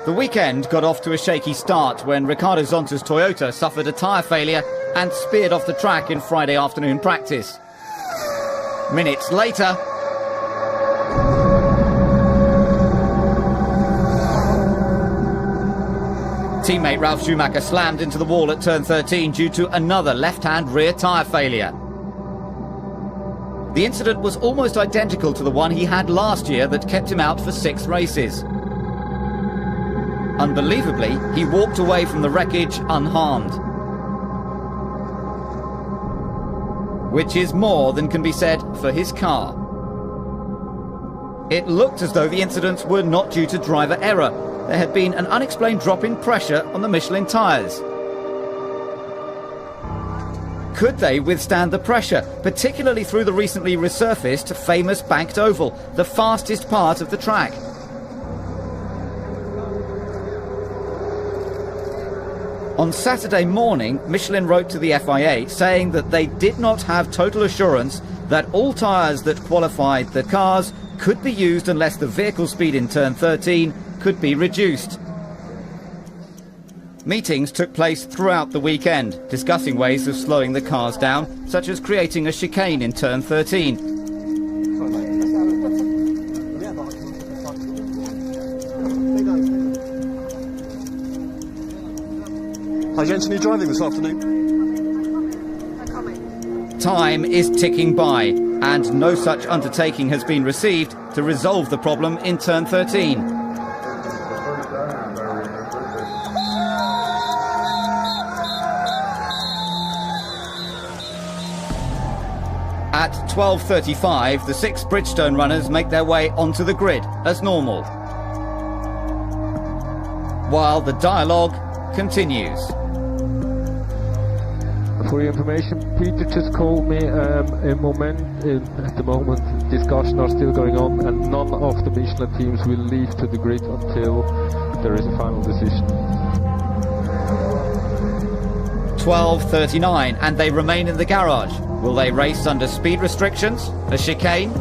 The weekend got off to a shaky start when Ricardo Zonta's Toyota suffered a tyre failure and speared off the track in Friday afternoon practice. Minutes later, teammate Ralf Schumacher slammed into the wall at turn 13 due to another left-hand rear tyre failure. The incident was almost identical to the one he had last year that kept him out for 6 races. Unbelievably, he walked away from the wreckage unharmed, which is more than can be said for his car. It looked as though the incidents were not due to driver error. There had been an unexplained drop in pressure on the Michelin tyres. Could they withstand the pressure, particularly through the recently resurfaced famous banked oval, the fastest part of the track? On Saturday morning, Michelin wrote to the FIA saying that they did not have total assurance that all tyres that qualified the cars could be used unless the vehicle speed in turn 13 could be reduced. Meetings took place throughout the weekend, discussing ways of slowing the cars down, such as creating a chicane in turn 13. Hi Jensen, are you driving this afternoon? Time is ticking by, and no such undertaking has been received to resolve the problem in turn 13. At 12:35, the 6 Bridgestone runners make their way onto the grid as normal, while the dialogue continues. For your information, Peter just called me at the moment discussions are still going on and none of the Michelin teams will leave to the grid until there is a final decision. 12:39 and they remain in the garage. Will they race under speed restrictions, a chicane?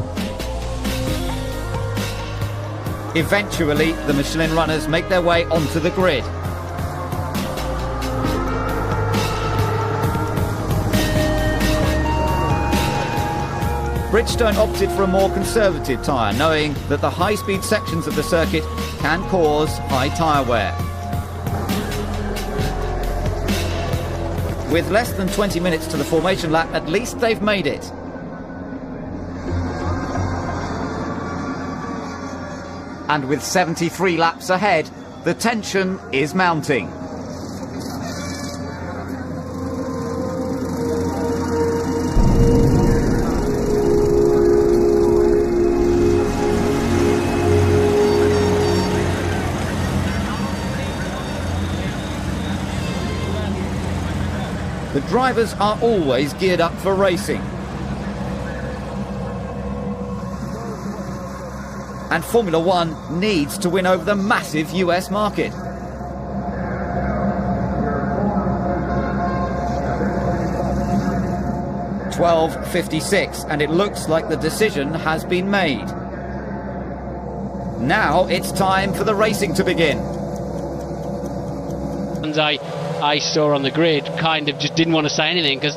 Eventually, the Michelin runners make their way onto the grid. Bridgestone opted for a more conservative tyre, knowing that the high-speed sections of the circuit can cause high tyre wear. With less than 20 minutes to the formation lap, at least they've made it. And with 73 laps ahead, the tension is mounting. The drivers are always geared up for racing. And Formula One needs to win over the massive US market. (12:56) and it looks like the decision has been made. Now it's time for the racing to begin. And I saw on the grid kind of just didn't want to say anything because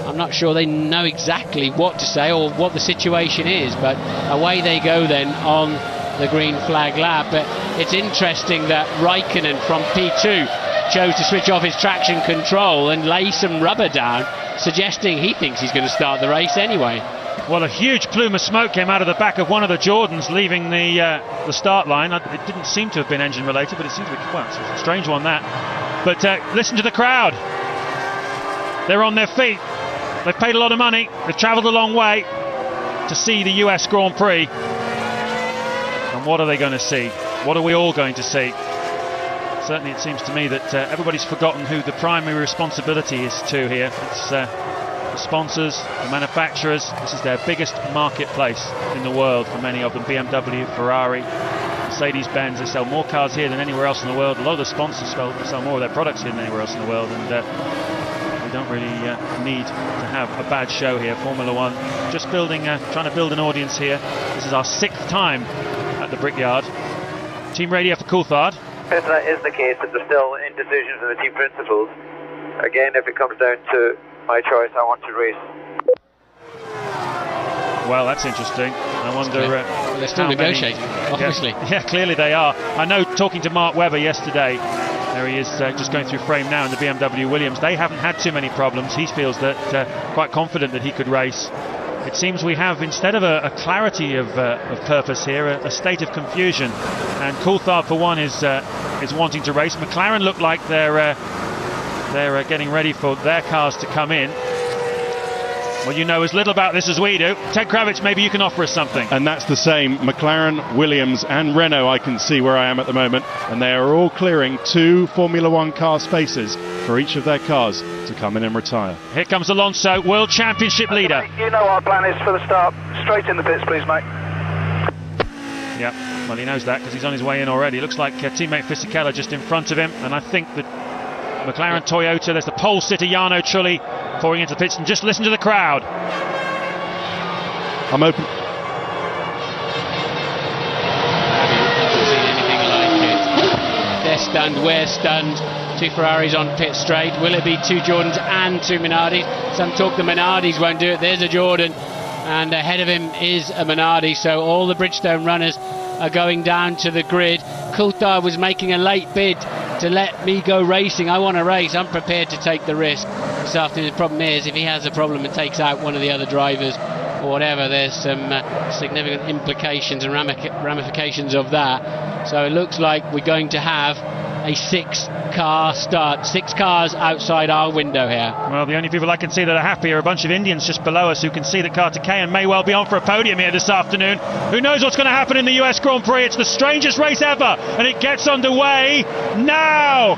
I'm not sure they know exactly what to say or what the situation is, but away they go then on the green flag lap. But it's interesting that Raikkonen from P2 chose to switch off his traction control and lay some rubber down, suggesting he thinks he's going to start the race anyway. Well, a huge plume of smoke came out of the back of one of the Jordans leaving the start line. It didn't seem to have been engine related, but it seemed to be, well, it's a strange one that. But listen to the crowd. They're on their feet. They've paid a lot of money. They've travelled a long way to see the US Grand Prix. And what are they going to see? What are we all going to see? Certainly it seems to me that everybody's forgotten who the primary responsibility is to here. It's the sponsors, the manufacturers. This is their biggest marketplace in the world for many of them. BMW, Ferrari, Mercedes-Benz. They sell more cars here than anywhere else in the world. A lot of the sponsors sell more of their products here than anywhere else in the world, and we don't really need to have a bad show here. Formula One just trying to build an audience here. This is our 6th time at the Brickyard. Team radio for Coulthard. If that is the case, that there's still indecision from the team principals, again, if it comes down to my choice, I want to race. Well, that's interesting. I wonder. Well, they're still negotiating, obviously. Yeah, clearly they are. I know, talking to Mark Webber yesterday, there he is just going through frame now in the BMW Williams. They haven't had too many problems. He feels that quite confident that he could race. It seems we have, instead of a clarity of purpose here, a state of confusion. And Coulthard, for one, is wanting to race. McLaren look like they're getting ready for their cars to come in. Well, you know as little about this as we do. Ted Kravitz, maybe you can offer us something. And that's the same. McLaren, Williams and Renault, I can see where I am at the moment. And they are all clearing 2 Formula One car spaces for each of their cars to come in and retire. Here comes Alonso, World Championship leader. You know our plan is for the start. Straight in the pits, please, mate. Yeah, well, he knows that because he's on his way in already. Looks like teammate Fisichella just in front of him. And I think that McLaren, Toyota, there's the pole sitter Jarno Trulli pouring into the pits, and just listen to the crowd. I'm open. I haven't seen anything like it. They're stunned, we're stunned. 2 Ferraris on pit straight. Will it be 2 Jordans and 2 Minardis? Some talk the Minardis won't do it. There's a Jordan, and ahead of him is a Minardi. So all the Bridgestone runners are going down to the grid. Coulthard was making a late bid to let me go racing. I want to race. I'm prepared to take the risk this afternoon. The problem is, if he has a problem and takes out one of the other drivers or whatever, there's some significant implications and ramifications of that. So it looks like we're going to have a 6-car start. 6 cars outside our window here. Well, the only people I can see that are happy are a bunch of Indians just below us who can see that Carter Kayan may well be on for a podium here this afternoon. Who knows what's going to happen in the US Grand Prix? It's the strangest race ever, and it gets underway now.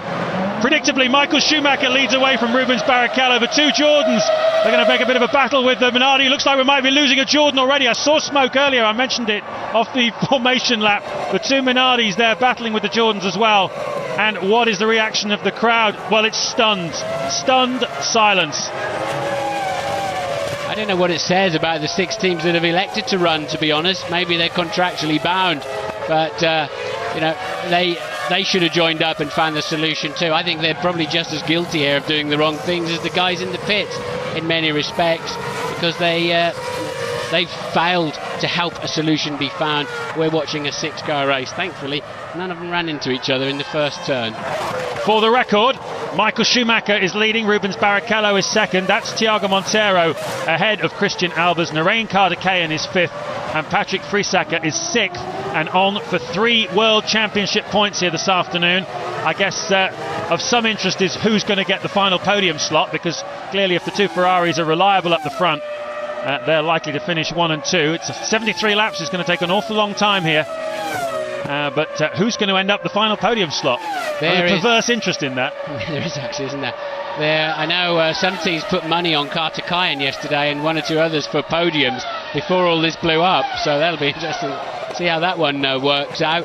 Predictably, Michael Schumacher leads away from Rubens Barrichello. The 2 Jordans, they're going to make a bit of a battle with the Minardi. Looks like we might be losing a Jordan already. I saw smoke earlier, I mentioned it off the formation lap. The 2 Minardis there battling with the Jordans as well. And what is the reaction of the crowd? Well, it's stunned silence. I don't know what it says about the 6 teams that have elected to run, to be honest. Maybe they're contractually bound, but you know, they should have joined up and found the solution too. I think they're probably just as guilty here of doing the wrong things as the guys in the pits in many respects, because they've failed to help a solution be found. We're watching a 6-car race. Thankfully, none of them ran into each other in the first turn. For the record, Michael Schumacher is leading, Rubens Barrichello is second. That's Thiago Monteiro ahead of Christian Albers. Narain Carter-Kayan is 5th, and Patrick Friesacker is 6th, and on for 3 World Championship points here this afternoon. I guess of some interest is who's going to get the final podium slot, because clearly if the 2 Ferraris are reliable up the front, they're likely to finish 1 and 2. It's 73 laps. It's going to take an awful long time here. But who's going to end up the final podium slot? There's a perverse interest in that. There is actually, isn't there? I know some teams put money on Carter Kayan yesterday and 1 or 2 others for podiums before all this blew up. So that'll be interesting to see how that one works out.